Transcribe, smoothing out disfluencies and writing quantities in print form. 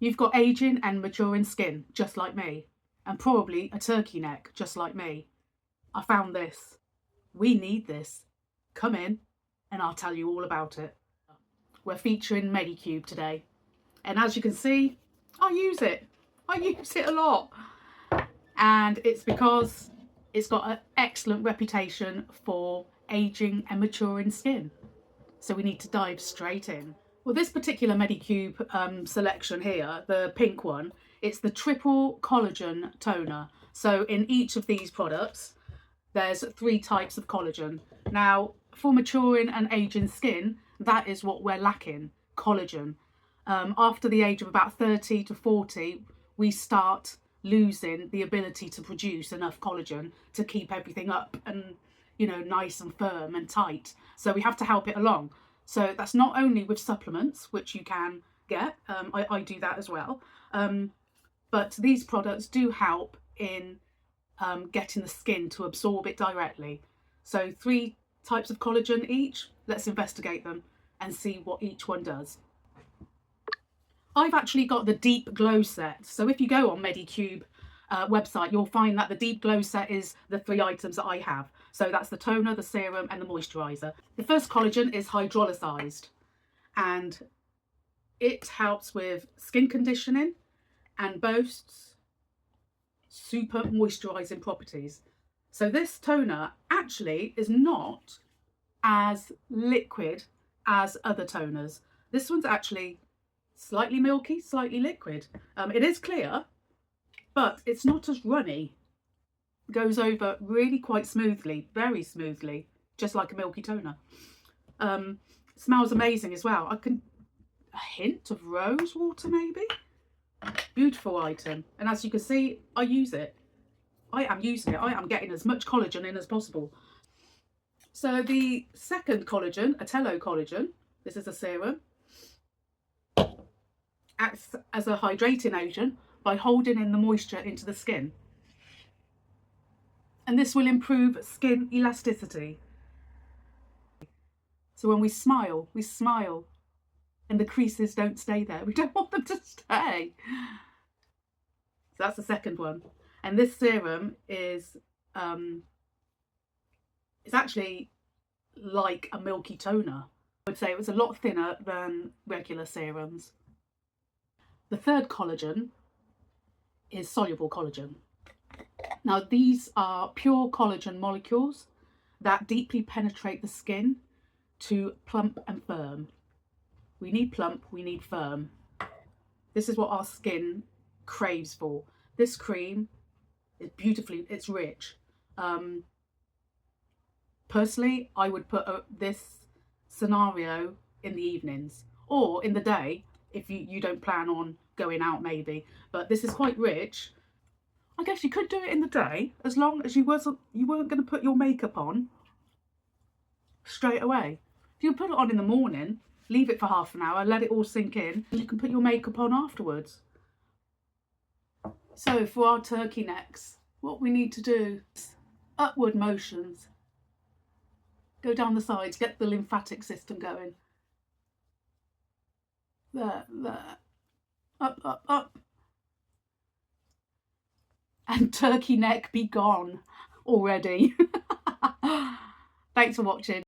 You've got aging and maturing skin, just like me, and probably a turkey neck, just like me. I found this. We need this. Come in and I'll tell you all about it. We're featuring Medicube today. And as you can see, I use it. I use it a lot. And it's because it's got an excellent reputation for aging and maturing skin. So we need to dive straight in. Well, this particular Medicube selection here, the pink one, it's the triple collagen toner. So in each of these products, there's 3 types of collagen. Now, for maturing and aging skin, that is what we're lacking, collagen. After the age of about 30 to 40, we start losing the ability to produce enough collagen to keep everything up and, you know, nice and firm and tight. So we have to help it along. So that's not only with supplements, which you can get. I do that as well. But these products do help in getting the skin to absorb it directly. So 3 types of collagen each. Let's investigate them and see what each one does. I've actually got the Deep Glow set. So if you go on Medicube website, you'll find that the Deep Glow set is the 3 items that I have. So that's the toner, the serum and the moisturizer. The first collagen is Hydrolyzed, and it helps with skin conditioning and boasts super moisturizing properties. So this toner actually is not as liquid as other toners. This one's actually slightly milky, slightly liquid. It is clear, but it's not as runny. Goes over really quite smoothly, very smoothly, just like a milky toner. Smells amazing as well. A hint of rose water maybe. Beautiful item. And as you can see, I use it. I am using it. I am getting as much collagen in as possible. So the second collagen, Atelo collagen, this is a serum, acts as a hydrating agent by holding in the moisture into the skin. And this will improve skin elasticity. So when we smile and the creases don't stay there. We don't want them to stay. So that's the second one. And this serum is it's actually like a milky toner. I would say it was a lot thinner than regular serums. The third collagen is soluble collagen. Now these are pure collagen molecules that deeply penetrate the skin to plump and firm. We need plump, we need firm. This is what our skin craves for. This cream is beautifully, it's rich. Personally, I would put this scenario in the evenings or in the day if you don't plan on going out maybe. But this is quite rich. I guess you could do it in the day as long as you weren't going to put your makeup on straight away. If you put it on in the morning, leave it for half an hour, let it all sink in, and you can put your makeup on afterwards. So for our turkey necks, what we need to do is upward motions. Go down the sides, get the lymphatic system going. There, there. Up, up, up. And turkey neck be gone already. Thanks for watching.